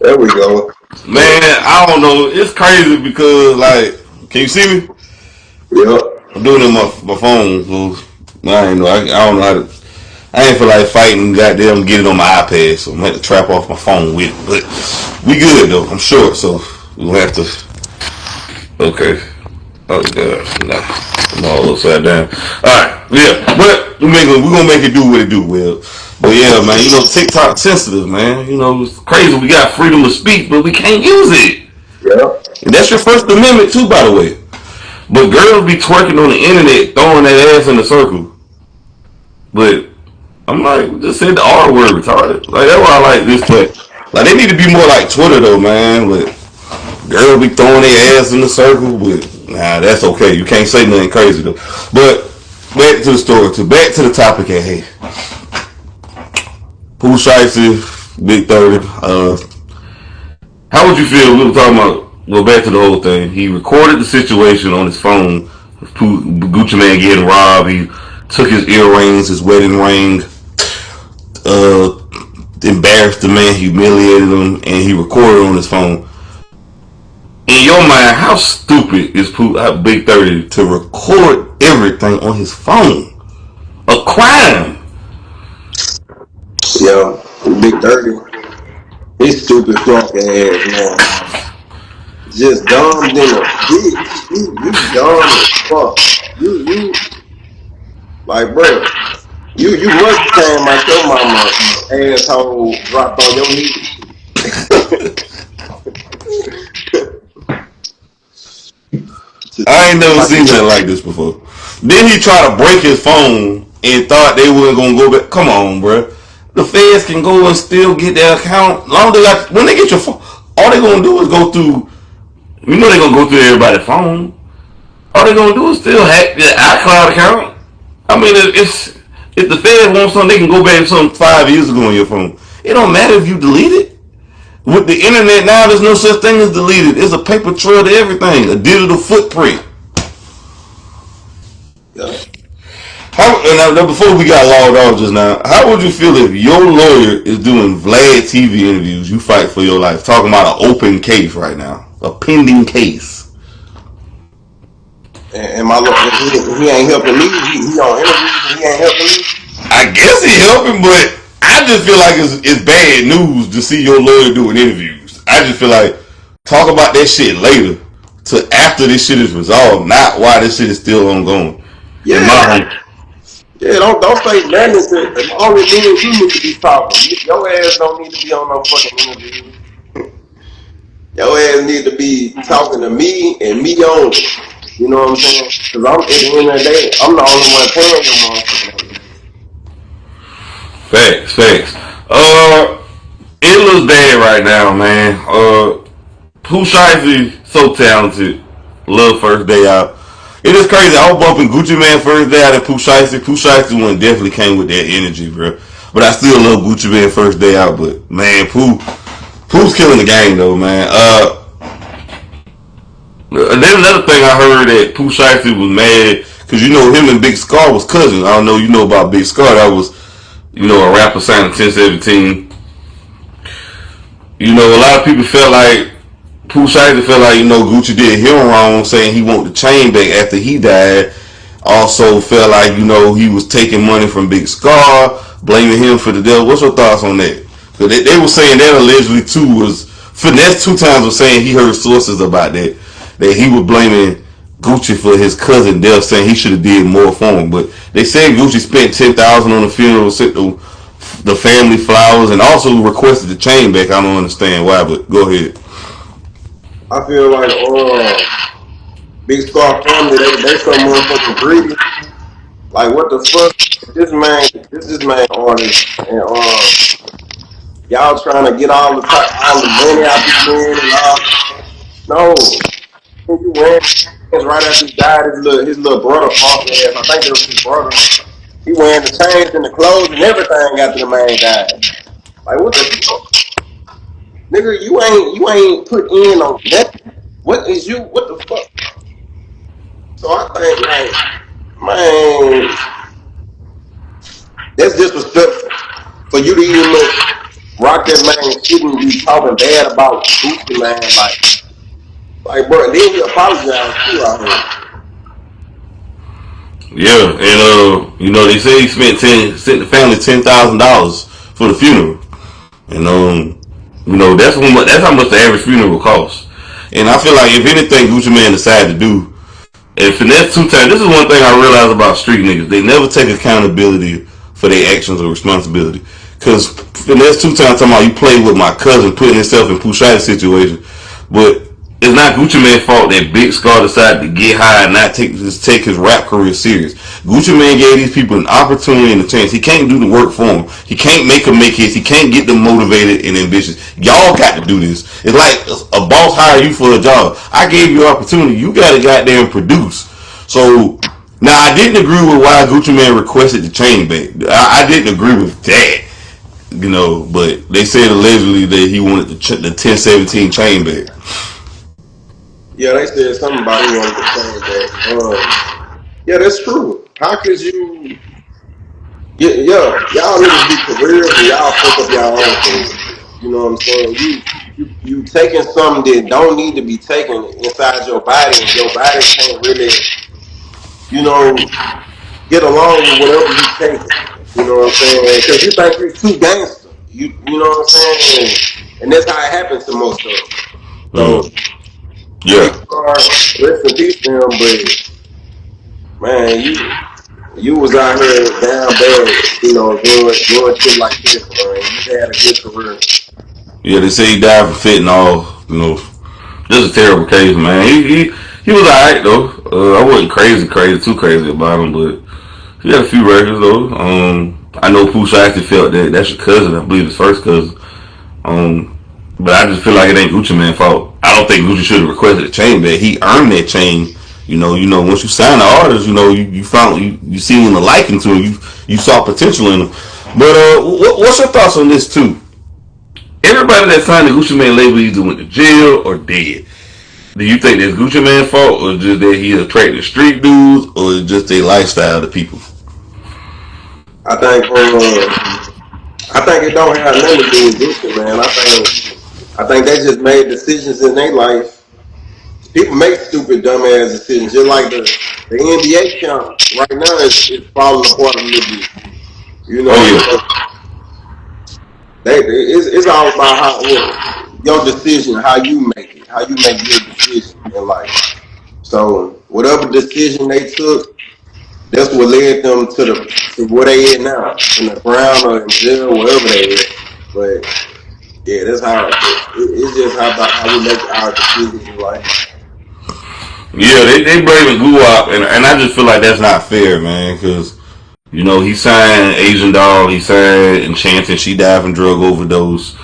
There we go. Man, I don't know. It's crazy because, like, can you see me? Yep. I'm doing it on my phone, so I ain't know. I don't know how to. I ain't feel like fighting. Goddamn, get it on my iPad, so I'm gonna have to trap off my phone with it. But we good though. I'm sure. So we'll have to. Okay. Oh god, nah. I'm all upside down. All right, yeah, but we're gonna make it do what it do. Well, but yeah, man, you know TikTok sensitive, man. You know it's crazy. We got freedom of speech, but we can't use it. Yep. And that's your First Amendment too, by the way. But girls be twerking on the internet, throwing that ass in a circle. But I'm like, just said the R word, retarded. Like that's why I like this play. Like they need to be more like Twitter though, man. But girls be throwing their ass in the circle, but nah, that's okay. You can't say nothing crazy though. But back to the story, back to the topic at hand. Pooh Shiesty, Big 30. How would you feel? We were talking about. Well, back to the whole thing. He recorded the situation on his phone. Gucci Man getting robbed. He took his earrings, his wedding ring, uh, embarrassed the man, humiliated him, and he recorded on his phone. In your mind, how stupid is Big 30 to record everything on his phone? A crime. Yeah. Big Dirty. He's stupid fucking ass, man. Just dumb than a bitch. You dumb as fuck. You like, bro. You must have came like your mama asshole dropped on your knee. I ain't never seen nothing like this before. Then he tried to break his phone and thought they weren't gonna go back. Come on, bro. The feds can go and still get their account. Long they got when they get your phone, all they gonna do is go through. You know they gonna go through everybody's phone. All they gonna do is still hack their iCloud account. I mean, if the feds want something, they can go back to something 5 years ago on your phone. It don't matter if you delete it. With the internet now, there's no such thing as deleted. It's a paper trail to everything, a digital footprint. Yeah. Now, before we got logged off just now, how would you feel if your lawyer is doing Vlad TV interviews? You fight for your life, talking about an open case right now, a pending case. And my lawyer, he ain't helping me. He on interviews and he ain't helping me. I guess he helping, but I just feel like it's bad news to see your lawyer doing interviews. I just feel like talk about that shit later, to after this shit is resolved, not why this shit is still ongoing. Yeah. In my home. Yeah, don't say nothing. Only me and you need to be talking. Your ass don't need to be on no fucking interview. Your ass need to be talking to me and me only. You know what I'm saying? Because I'm at the end of the day, I'm the only one paying your motherfucking. Facts. It looks bad right now, man. Pooh Shiesty, so talented. Love first day out. It is crazy. I was bumping Gucci Man first day out and Pooh Shiesty. Pooh Shiesty one definitely came with that energy, bro. But I still love Gucci Man first day out. But man, Pooh's killing the game though, man. There's another thing I heard that Pooh Shiesty was mad because you know him and Big Scar was cousins. I don't know you know about Big Scar. That was a rapper signed in 1017. A lot of people felt like Pooh Shiesty felt like Gucci did him wrong, saying he wanted the chain back after he died. Also felt like he was taking money from Big Scar, blaming him for the death. What's your thoughts on that? Because they were saying that allegedly too was Finesse 2 times was saying he heard sources about that he was blaming Gucci for his cousin death, saying he should have did more for him. But they said Gucci spent $10,000 on the funeral, sent the family flowers, and also requested the chain back. I don't understand why, but go ahead. I feel like Big Scar family, they so motherfucking greedy. Like what the fuck? This man artist and y'all trying to get all the money out this man and all. No, you wearing right after he died. His little brother fought ass. I think it was his brother. He wearing the chains and the clothes and everything after the man died. Like what the fuck? Nigga, you ain't put in on nothing. What is you? What the fuck? So I think like, man, that's disrespectful for you to even look Rock that man shouldn't be talking bad about Gucci man. Bro, then he apologized too. I heard. Yeah, and they say he sent the family $10,000 for the funeral, and that's how much the average funeral costs. And I feel like if anything Gucci Man decided to do, and finesse two times. This is one thing I realize about street niggas: they never take accountability for their actions or responsibility. Cause finesse two times talking about you played with my cousin, putting himself in Pooh situation, but it's not Gucci Mane's fault that Big Scar decided to get high and not take his rap career serious. Gucci Mane gave these people an opportunity and a chance. He can't do the work for them. He can't make them make hits. He can't get them motivated and ambitious. Y'all got to do this. It's like a boss hire you for a job. I gave you an opportunity. You got to goddamn produce. So now I didn't agree with why Gucci Mane requested the chain back. I didn't agree with that. But they said allegedly that he wanted the 1017 chain back. Yeah, they said something about he wanted to change that. Yeah, that's true. How could you? Yeah, y'all niggas be careers and y'all fuck up y'all own careers. You know what I'm saying? You taking something that don't need to be taken inside your body, and your body can't really, you know, get along with whatever you taking. You know what I'm saying? Because you think you're too gangster. You know what I'm saying? And that's how it happens to most of them. So Big Yeah. Star, rest in peace to him, but man, you was out here down bad, doing shit like this, man. You had a good career. Yeah, they say he died from fentanyl. Just a terrible case, man. He was alright though. I wasn't too crazy about him, but he had a few records though. I know Pooh actually felt that that's your cousin. I believe his first cousin. But I just feel like it ain't Gucci Mane's fault. I don't think Gucci should have requested a chain back. He earned that chain. Once you sign the artist, you found you seen the liking to him. You saw potential in him. But what's your thoughts on this too? Everybody that signed the Gucci Mane label either went to jail or dead. Do you think that's Gucci Mane's fault, or just that he attracted street dudes, or just their lifestyle to people? I think I think it don't have nothing to do with Gucci, man. I think they just made decisions in their life. People make stupid, dumbass decisions. Just like the NBA count right now is falling apart a little bit. You Oh know, so yeah, it's all about your decision, how you make it, how you make your decision in life. So whatever decision they took, that's what led them to where they at now, in the ground or in jail, wherever they at. But yeah, that's how it's just how about how we make our decisions in life. yeah. They blaming Guwap, and I just feel like that's not fair, man. Because he signed Asian Doll, he signed Enchanted. She died from drug overdose.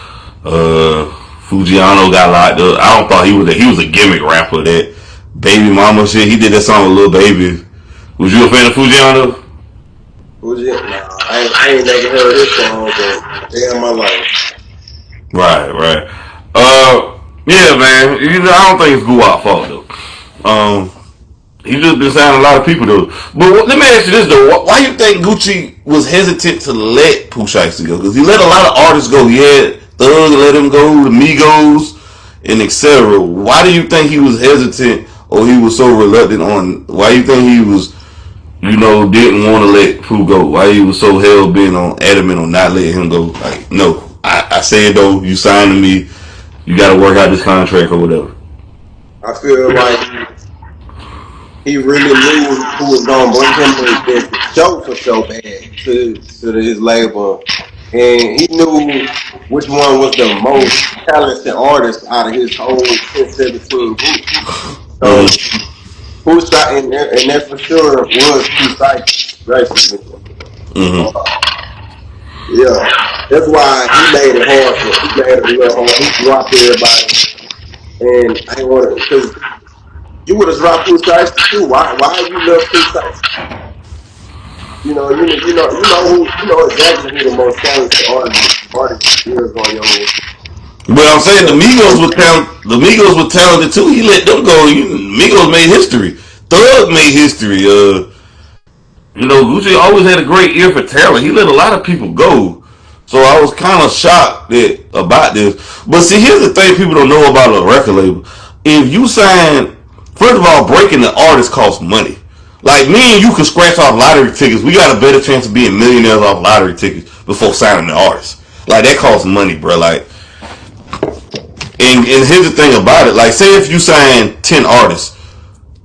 Fujiano got locked up. I don't thought he was a gimmick rapper. That Baby Mama shit. He did that song with Lil Baby. Was you a fan of Fujiano? Who's it? Nah, I ain't never heard this song, but damn my life. Right. Yeah, man. I don't think it's Guwap's fault though. He just been signing a lot of people though. But let me ask you this though: why you think Gucci was hesitant to let Pooh Shiesty go? Because he let a lot of artists go. He had Thug let him go, the Migos, and etc. Why do you think he was hesitant, or he was so reluctant on? Why do you think he was, didn't want to let Pooh go? Why he was so hell bent on adamant on not letting him go? Like, no, I said though, you signed to me, you got to work out this contract or whatever. I feel like he really knew who was gonna bring him the show for so bad to his label, and he knew which one was the most talented artist out of his whole 1017 group. So Mm-hmm. Pooh shot, and that for sure was Pooh Shiesty, basically. Mm-hmm. Uh, yeah, that's why he made it hard for. He made it real hard. He dropped everybody, and I didn't want to because you would have dropped Pooh Shiesty too. Why you love Pooh Shiesty? You know exactly who the most talented artist is on your But I'm saying the show. Migos were talented. The Migos were talented too. He let them go. Migos made history. Thug made history. Gucci always had a great ear for talent. He let a lot of people go. So I was kind of shocked about this. But see, here's the thing people don't know about a record label. If you sign, first of all, breaking the artist costs money. Like me and you can scratch off lottery tickets. We got a better chance of being millionaires off lottery tickets before signing the artist. Like that costs money, bro. Like, and here's the thing about it. Like, say if you sign 10 artists,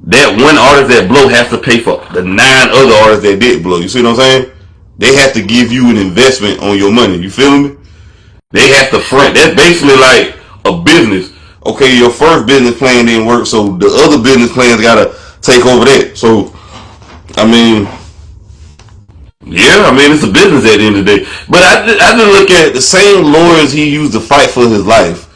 that one artist that blow has to pay for the 9 other artists that did blow. You see what I'm saying? They have to give you an investment on your money. You feel me? They have to front. That's basically like a business. Okay, your first business plan didn't work, so the other business plans gotta take over that. So, I mean, yeah, I mean it's a business at the end of the day. But I just look at the same lawyers he used to fight for his life.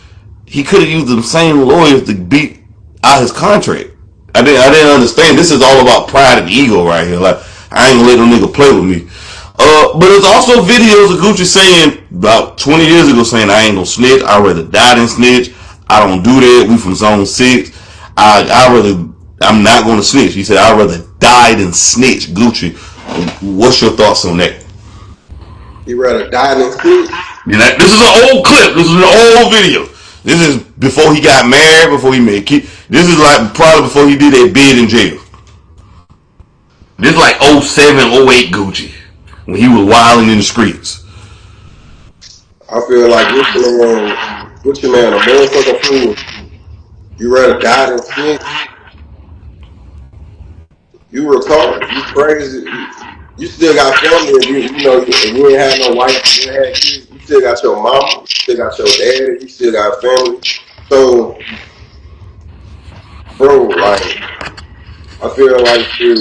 He could have used the same lawyers to beat out his contract. I didn't understand. This is all about pride and ego right here. Like I ain't gonna let no nigga play with me. But there's also videos of Gucci saying about 20 years ago saying I ain't gonna snitch. I'd rather die than snitch. I don't do that. We from Zone 6. I'm not gonna snitch. He said I'd rather die than snitch. Gucci, what's your thoughts on that? He rather die than snitch. You know, this is an old clip. This is an old video. This is before he got married, before he made kids. This is like probably before he did that bid in jail. This is like 07, 08 Gucci. When he was wilding in the streets. I feel like Gucci man, a motherfucking fool. You rather die than snitch? You retarded. You crazy. You still got family. If you ain't had no wife, you ain't had kids. You still got your mama. You still got your daddy. You still got family. So, bro, like I feel like shit,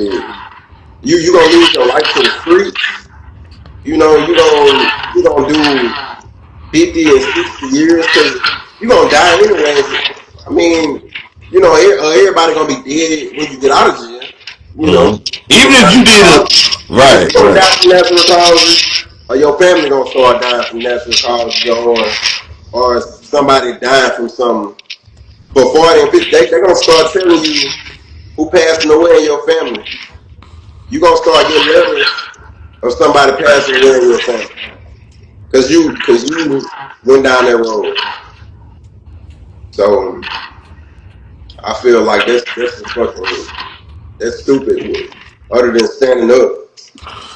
you gonna lose your life to the streets. You don't do 50 and 60 years because you're going to die anyways. I mean, everybody going to be dead when you get out of jail. Even if you did it, right. You're going to die from natural causes, or your family going to start dying from natural causes, or somebody dying from something. But 40 and 50, they're going to start telling you who passing away in your family. You're going to start getting letters of somebody passing away in your family. Cause you went down that road. So I feel like that's stupid. Other than standing up,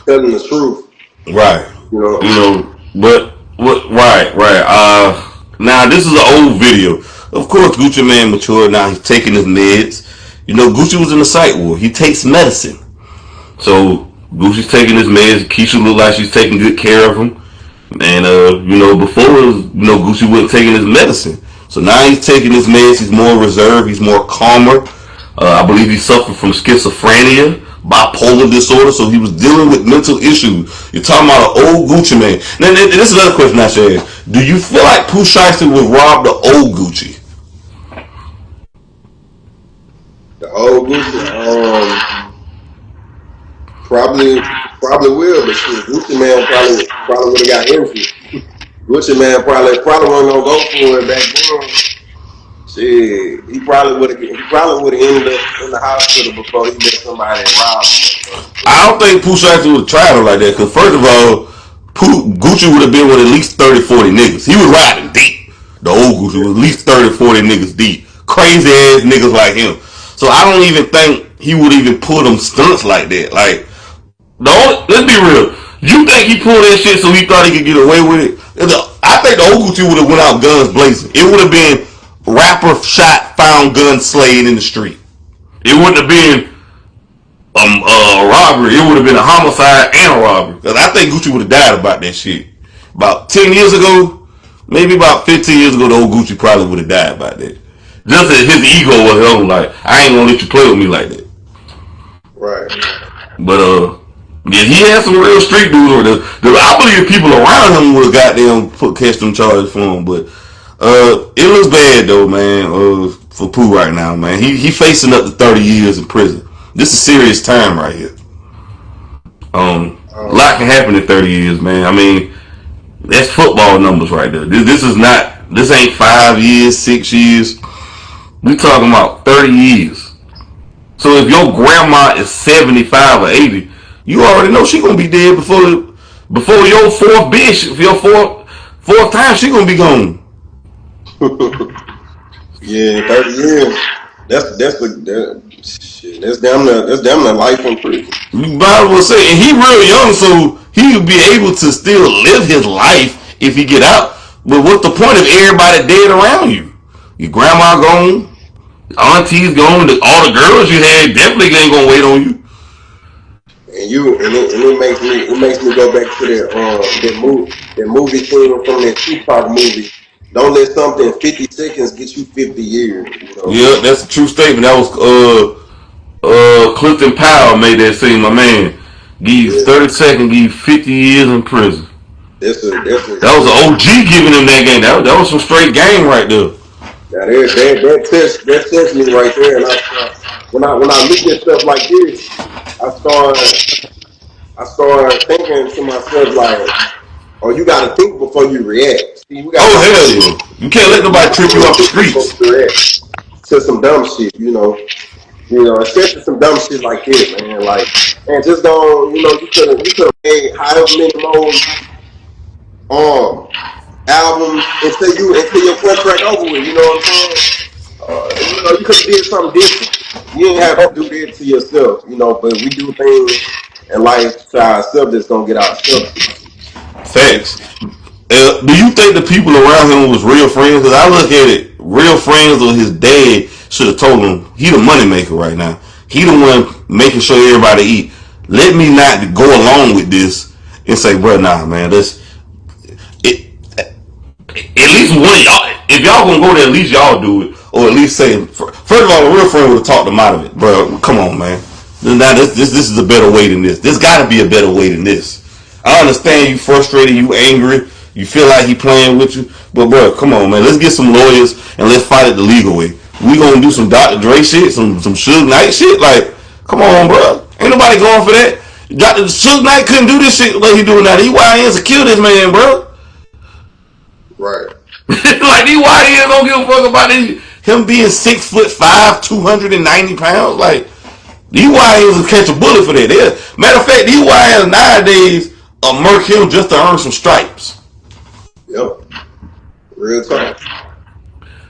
telling the truth. Right. But what? Right. Now this is an old video. Of course, Gucci man matured. Now he's taking his meds. Gucci was in the psych ward. He takes medicine. So Gucci's taking his meds. Keisha look like she's taking good care of him. And before it was, Gucci wasn't taking his medicine. So now he's taking his meds. He's more reserved. He's more calmer. I believe he suffered from schizophrenia, bipolar disorder. So he was dealing with mental issues. You're talking about an old Gucci man. Now, this is another question I should ask. Do you feel like Pooh Shiesty would rob the old Gucci? The old Gucci, probably will, but shit, Gucci man probably would have got injured. Gucci man probably wasn't gonna go for it back then. Shit, he probably would have ended up in the hospital before he met somebody and robbed him. I don't think Pooh Shiesty would have tried him like that. Because first of all, Gucci would have been with at least 30, 40 niggas. He was riding deep. The old Gucci was at least 30, 40 niggas deep. Crazy ass niggas like him. So I don't even think he would even pull them stunts like that. Like, let's be real. You think he pulled that shit so he thought he could get away with it? I think the old Gucci would have went out guns blazing. It would have been rapper shot, found gun slaying in the street. It wouldn't have been a robbery. It would have been a homicide and a robbery. Because I think Gucci would have died about that shit. About 10 years ago, maybe about 15 years ago, the old Gucci probably would have died about that. Just as his ego was on, like, I ain't gonna let you play with me like that. Right. But yeah, he had some real street dudes. I believe people around him would have goddamn catch them charges for him. But it looks bad though, man. For Pooh right now, man. He facing up to 30 years in prison. This is serious time right here. A lot can happen in 30 years, man. I mean, that's football numbers right there. This ain't 5 years, 6 years. We talking about 30 years. So if your grandma is 75 or 80, you already know she gonna be dead Before your fourth bitch, your fourth time, she gonna be gone. Yeah, 30 years. Shit. That's damn near life in prison. You might as well say, and he real young, so he would be able to still live his life if he get out. But what's the point if everybody dead around you? Your grandma gone, aunties gone, all the girls you had definitely ain't gonna wait on you. It makes me go back to that movie scene from that Tupac movie. Don't let something 50 seconds get you 50 years. You know. Yeah, that's a true statement. That was Clifton Powell made that scene. My man, give you Yeah, 30 seconds, give you 50 years in prison. that's a That was an OG giving him that game. That was some straight game right there. now that test me right there. And when I look at stuff like this, I start I start thinking to myself like, oh, you got to think before you react. See, we got Oh to think hell yeah! You can't let nobody trip you off the before streets. we react to some dumb shit. Especially some dumb shit like this, man. Like, and just don't, you could have made however many more um albums until your contract over with. You know what I'm saying? You could have did something different. You didn't have to do that to yourself, but we do things in life to ourselves that's gonna get ourselves killed. Facts. Do you think the people around him was real friends? Because I look at it, real friends or his dad should have told him he the money maker right now. He the one making sure everybody eat. Let me not go along with this and say, bro, nah, man, let's it, at least one of y'all. If y'all gonna go there, at least y'all do it, or at least say. First of all, a real friend would have talked him out of it, bro. Come on, man. Now this is a better way than this. There's got to be a better way than this. I understand you frustrated, you angry, you feel like he playing with you, but bro, come on, man. Let's get some lawyers and let's fight it the legal way. We gonna do some Dr. Dre shit, some Suge Knight shit. Like, come on, bro. Ain't nobody going for that. Dr. Suge Knight couldn't do this shit like he doing now. These YNs to kill this man, bro. Right. Like these YNs don't give a fuck about him being 6'5", 290 pounds. Like these YNs will catch a bullet for that. Matter of fact, these YNs nowadays murk him just to earn some stripes. Yep. Real talk.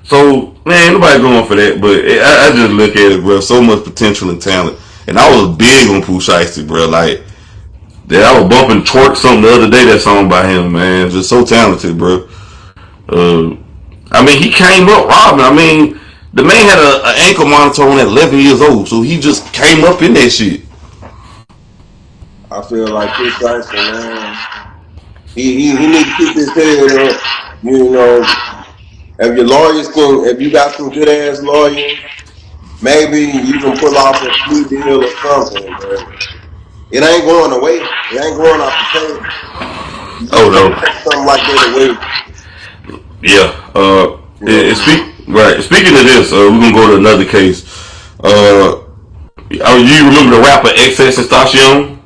So man, nobody going for that. But I just look at it, bro. So much potential and talent. And I was big on Pooh Shiesty, bro. Like that, I was bumping Twerk something the other day. That song by him, man. Just so talented, bro. I mean, he came up robbing. I mean, the man had an ankle monitor on at 11 years old, so he just came up in that shit. I feel like Chris Dyson, man. He need to keep his head up. If you got some good ass lawyers, maybe you can pull off a plea deal or something. But it ain't going away. It ain't going off the table. You Oh just can't no, take something like that away. yeah. You know. Speaking of this, we're gonna go to another case. You remember the rapper XXXTentacion?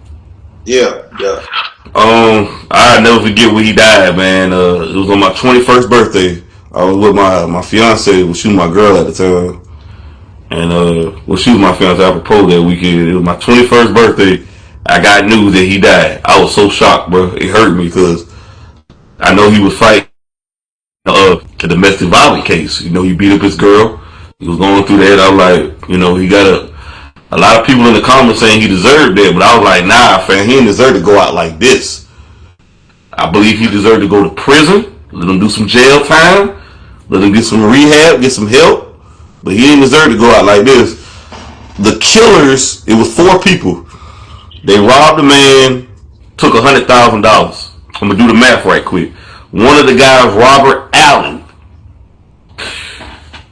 Yeah, yeah. I never forget when he died, man. It was on my 21st birthday. I was with my fiance. Well, she was my girl at the time, and she was my fiance. I proposed that weekend. It was my 21st birthday. I got news that he died. I was so shocked, bro. It hurt me because I know he was fighting a domestic violence case. He beat up his girl. He was going through that. I was like, he got a lot of people in the comments saying he deserved that, but I was like, nah, fam, he didn't deserve to go out like this. I believe he deserved to go to prison, let him do some jail time, let him get some rehab, get some help, but he didn't deserve to go out like this. The killers, it was 4 people. They robbed a man, took $100,000. I'm gonna do the math right quick. One of the guys, Robert Allen,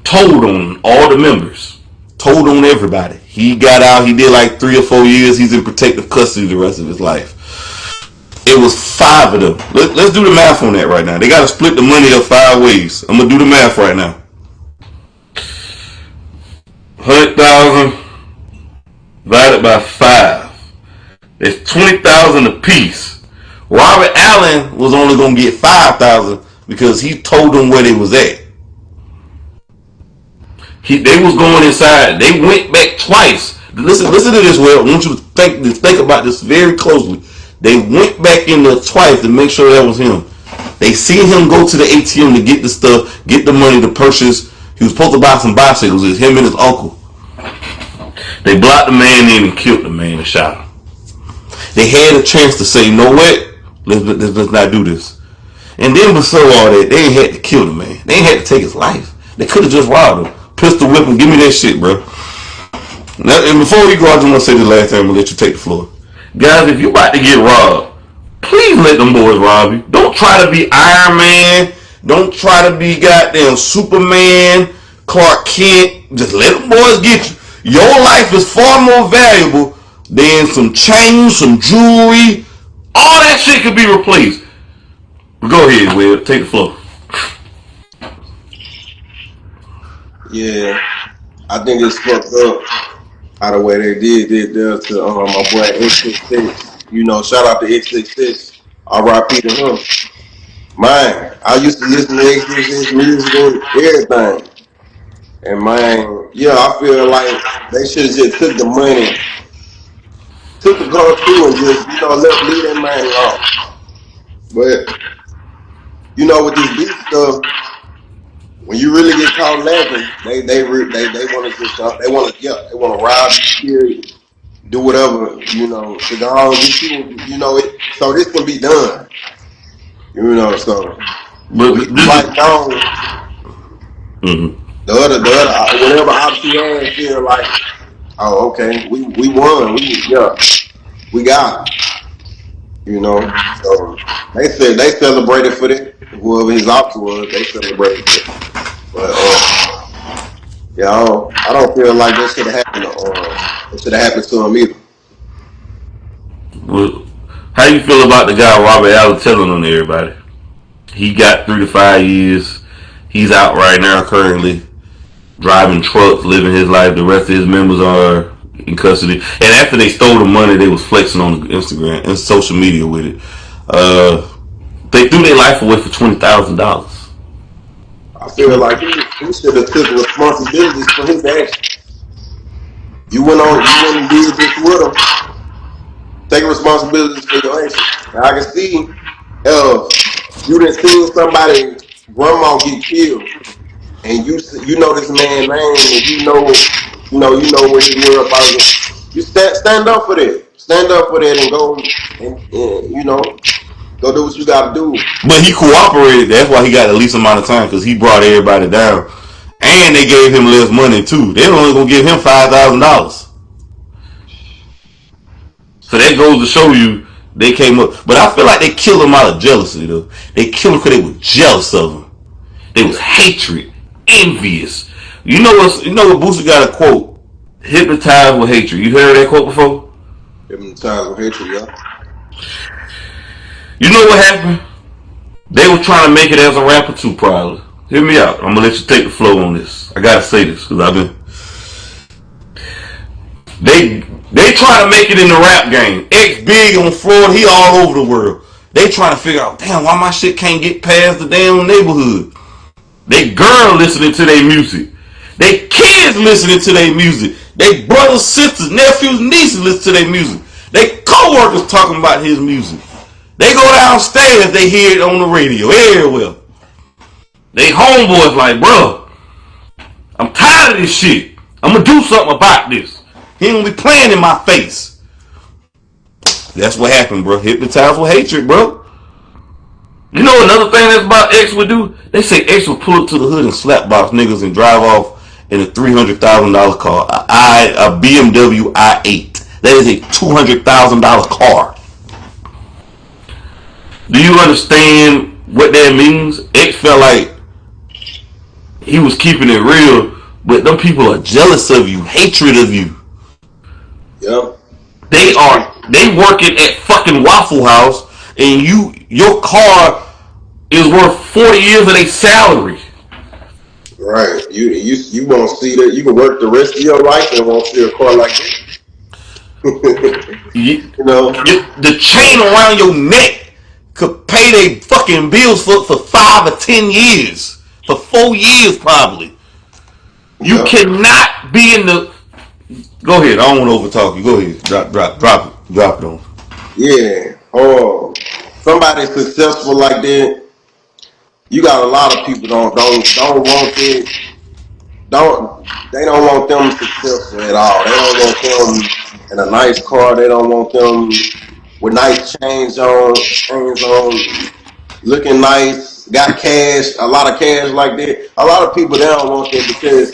told on all the members, told on everybody. He got out. He did like 3 or 4 years. He's in protective custody the rest of his life. It was 5 of them. Let's do the math on that right now. They got to split the money up 5 ways. I'm gonna do the math right now. 100,000 divided by 5. It's 20,000 a piece. Robert Allen was only gonna get 5,000 because he told them where they was at. They was going inside. They went back twice. Listen to this, Will. I want you to think about this very closely. They went back in there twice to make sure that was him. They see him go to the ATM to get the stuff, get the money to purchase. He was supposed to buy some bicycles. It's him and his uncle. They blocked the man in and killed the man and shot him. They had a chance to say, you know what? Let's not do this. And then before all that, they ain't had to kill the man. They ain't had to take his life. They could have just robbed him. Pistol whip him. Give me that shit, bro. Now, and before we go, I just want to say this last time. I'm going to let you take the floor. Guys, if you about to get robbed, please let them boys rob you. Don't try to be Iron Man. Don't try to be goddamn Superman, Clark Kent. Just let them boys get you. Your life is far more valuable than some chains, some jewelry. All that shit could be replaced. Go ahead, Will. Take the floor. Yeah, I think it's fucked up how the way they did there to my boy X66. You know, shout out to X66. R.I.P. to him. Man, I used to listen to X66 music and everything. And man, yeah, I feel like they should have just took the money, took the gun through and just, leave that man alone. But, with this beat stuff, when you really get caught laughing, they want to just they want to rob you, kill you, do whatever, to go on, get you, so this can be done, so But when you like gone, the other whatever option you had feel like, oh, okay, we won, we got it, so they said they celebrated for it, whoever his ops was, they celebrated for it, but yeah, I don't feel like that should have happened. It should have happened to him either. well, how you feel about the guy Robert Allen telling on everybody? He got 3 to 5 years. He's out right now currently, driving trucks, living his life. The rest of his members are in custody. And after they stole the money, they was flexing on Instagram and social media with it. They threw their life away for $20,000. I feel like he should have took responsibilities for his actions. You went and did this with him. Take responsibilities for your actions. Now I can see, you done seen somebody grandma get killed, and you know this man's name, and you know what his whereabouts is. You stand up for that. Stand up for that and go and go do what you got to do. But he cooperated. That's why he got the least amount of time, because he brought everybody down. And they gave him less money, too. They only going to give him $5,000. So that goes to show you they came up. But I feel like they killed him out of jealousy, though. They killed him because they were jealous of him. They was hatred, envious. You know what Boosie got a quote? Hypnotized with hatred. You heard that quote before? Hypnotized with hatred, yeah. You know what happened? They were trying to make it as a rapper too, probably. Hear me out. I'm gonna let you take the flow on this. I gotta say this because I've been. They trying to make it in the rap game. X big on Florida, he all over the world. They trying to figure out, damn, why my shit can't get past the damn neighborhood. They girl listening to their music. They kids listening to their music. They brothers, sisters, nephews, nieces listen to their music. They co-workers talking about his music. They go downstairs, they hear it on the radio everywhere. They homeboys like, bro, I'm tired of this shit. I'm gonna do something about this. He don't be playing in my face. That's what happened, bro. Hypnotized with hatred, bro. You know another thing that's about X would do? They say X would pull up to the hood and slap box niggas and drive off in a $300,000 car. A BMW i8. That is a $200,000 car. Do you understand what that means? X felt like he was keeping it real, but them people are jealous of you, hatred of you. Yep. They working at fucking Waffle House, and your car is worth 40 years of their salary. Right. You won't see that. You can work the rest of your life and won't see a car like that. The chain around your neck could pay their fucking bills for 5 or 10 years. For 4 years probably. You cannot be in the... Go ahead. I don't want to overtalk you. Go ahead. Drop it on. Yeah. somebody successful like that, you got a lot of people don't want it. They don't want them successful at all. They don't want them in a nice car. They don't want them with nice chains on, looking nice, got cash, a lot of cash like that. A lot of people they don't want that because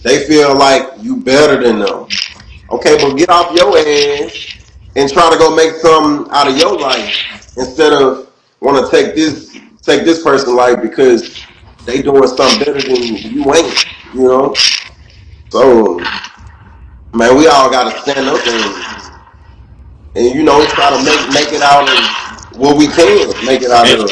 they feel like you better than them. Okay, but get off your ass and try to go make something out of your life instead of want to take this person's life because they doing something better than you ain't. You know. So man, we all gotta stand up and try to make it out of what we can make it out And, of.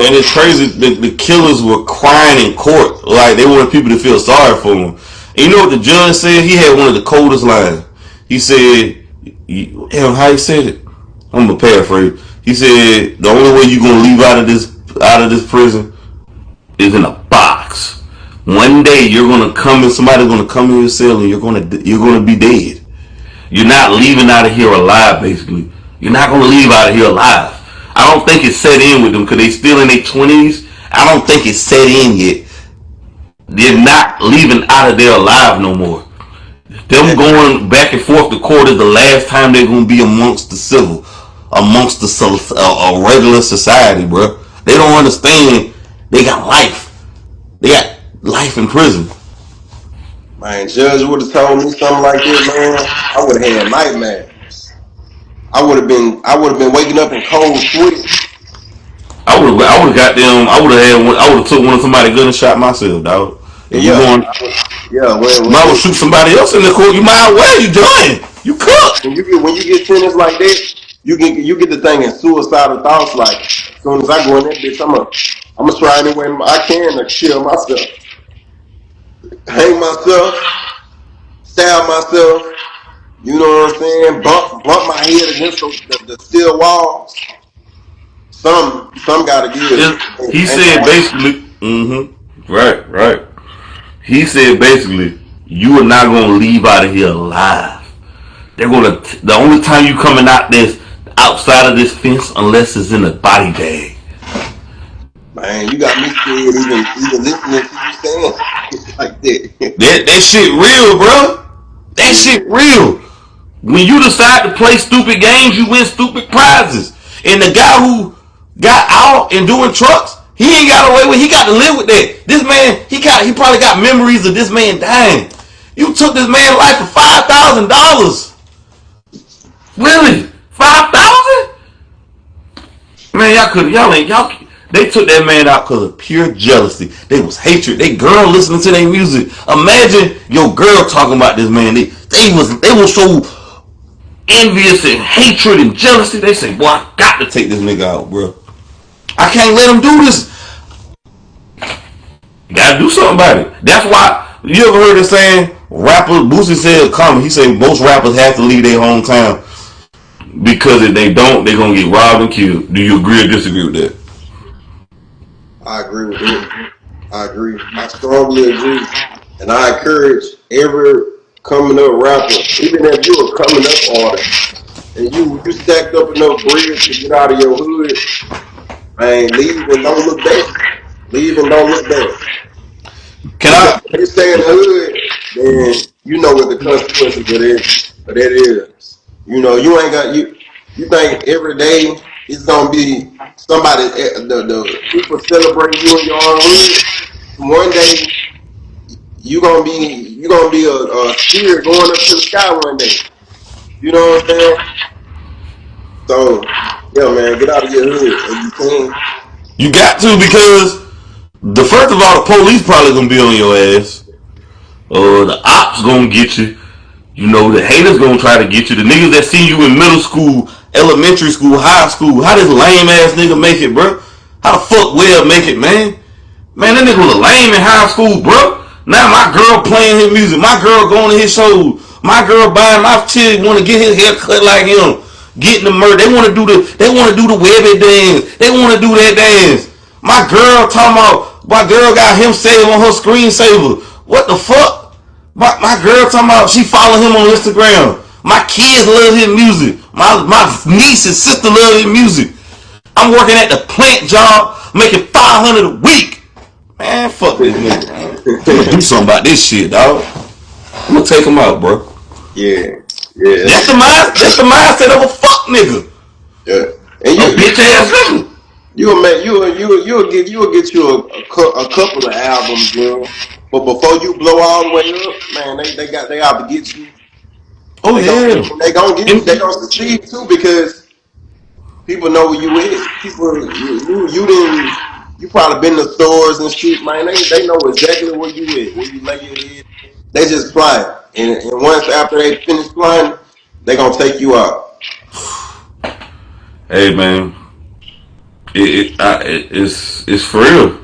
and it's crazy. The killers were crying in court, like they wanted people to feel sorry for them. And you know what the judge said? He had one of the coldest lines. He said, how he said it? I'm gonna paraphrase. He said, "The only way you're gonna leave out of this prison is in a box. One day you're gonna come and somebody's gonna come in your cell and you're gonna be dead. You're not leaving out of here alive. Basically, you're not gonna leave out of here alive." I don't think it's set in with them because they still in their 20s. I don't think it's set in yet. They're not leaving out of there alive no more. Them going back and forth to court is the last time they're gonna be amongst the regular society, bro. They don't understand. They got life. They got life in prison. Man, Judge would have told me something like that, man. I would have had nightmares. I would have been waking up in cold sweats. I would have got them. I would have took one of somebody's gun and shot myself, dog. If you Yeah, going, yeah. you might well shoot somebody else in the court. You might well. You done. You cooked. When you get sentenced like that, you get the thing in suicidal thoughts. Like as soon as I go in that bitch, I'm gonna try any way I can to kill myself, hang myself, stab myself. You know what I'm saying? Bump my head against the steel walls. Some gotta give. He Ain't no said way. basically, right, right. He said basically, you are not gonna leave out of here alive. They're gonna. The only time you coming outside of this fence, unless it's in a body bag. Man, you got me scared even listening to you saying like that. That shit real, bro. That shit real. When you decide to play stupid games, you win stupid prizes. And the guy who got out and doing trucks, he ain't got away with. He got to live with that. This man, he probably got memories of this man dying. You took this man's life for $5,000. Really? 5,000? Man, y'all. They took that man out because of pure jealousy. They was hatred. They girl listening to their music. Imagine your girl talking about this man. They were so envious and hatred and jealousy. They say, "Boy, I got to take this nigga out, bro. I can't let him do this. Gotta do something about it." That's why you ever heard the saying, rapper Boosie said comment. He said most rappers have to leave their hometown because if they don't, they're gonna get robbed and killed. Do you agree or disagree with that? I agree with that. I agree. I strongly agree. And I encourage every coming up rapper, even if you're a coming up artist, and you stacked up enough bread to get out of your hood, man, leave and don't look back. Leave and don't look back. Can Because I? if you stay in the hood, then you know what the consequences of that is. You ain't got you think every day it's gonna be somebody the people celebrating you in your own hood. One day you gonna be a spirit going up to the sky one day. You know what I'm saying? So yeah, man, get out of your hood if you can. You got to because the first of all, the police probably gonna be on your ass. The ops gonna get you. You know, the haters gonna try to get you. The niggas that see you in middle school, elementary school, high school. How this lame ass nigga make it, bro? How the fuck Will make it, man? Man, that nigga was a lame in high school, bro. Now my girl playing his music. My girl going to his shows. My girl buying my chick want to get his hair cut like him. Getting the murder. They want to do the webbie dance. They want to do that dance. My girl talking about, my girl got him saved on her screensaver. What the fuck? My girl talking about she follow him on Instagram. My kids love his music. My niece and sister love his music. I'm working at the plant job, making $500 a week. Man, fuck this nigga, man. I'm gonna do something about this shit, dog. I'm gonna take him out, bro. Yeah, yeah, That's the mindset of a fuck nigga. yeah. And A bitch ass nigga. you'll you'll get you a couple of albums, you know. But before you blow all the way up, man, they out to get you. Oh They gon' yeah. they gonna get you. They And, gonna succeed too because people know where you is. People you didn't you probably been to stores and shit, man. They know exactly where you at, where you lay your head. They just flying, and once after they finish flying, they gonna take you out. hey man, it's for real.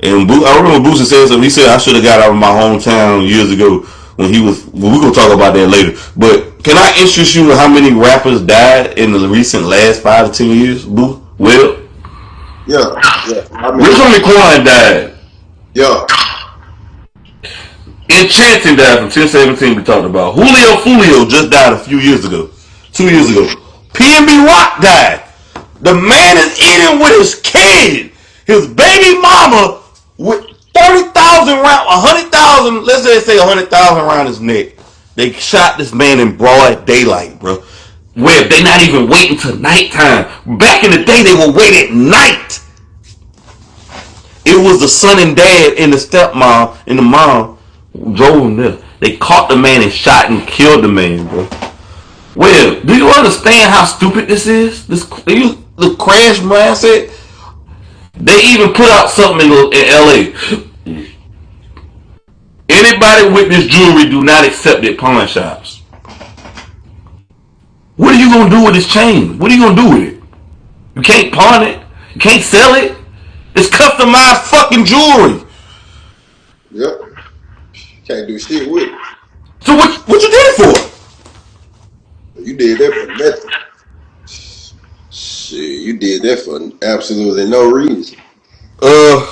And I remember Boosie said something. He said I should have got out of my hometown years ago when he was. Well, we're gonna talk about that later. But can I interest you in how many rappers died in the recent last 5 to 10 years? Boo, well, Yeah, yeah. I Rich mean, Homie Quan died. yeah, Enchanting died from 1017. We talked about Julio Fulio just died a few years ago, 2 years ago. PNB Rock died. The man is eating with his kid, his baby mama, with 30,000 round, 100,000. Let's say 100,000 around his neck. They shot this man in broad daylight, bro. Where they not even waiting till nighttime. Back in the day, they would wait at night. It was the son and dad and the stepmom and the mom drove him there. They caught the man and shot and killed the man, bro. Well, do you understand how stupid this is? The crash mindset. They even put out something in LA. Anybody with this jewelry do not accept at pawn shops. What are you gonna do with this chain? What are you gonna do with it? You can't pawn it. You can't sell it. It's customized fucking jewelry. yep. Can't do shit with it. So what you did it for? You did that for nothing. Shit, you did that for absolutely no reason. Uh,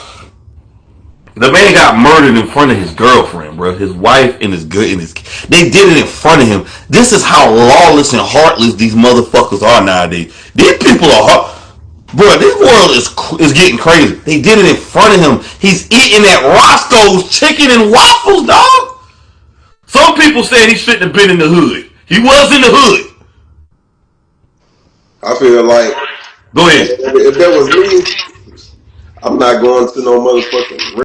the man got murdered in front of his girlfriend, bro. His wife and his good and his. They did it in front of him. This is how lawless and heartless these motherfuckers are nowadays. These people are, bro. This world is getting crazy. They did it in front of him. He's eating at Roscoe's chicken and waffles, dog. Some people said he shouldn't have been in the hood. He was in the hood. I feel like Go ahead. if that was me, I'm not going to no motherfucking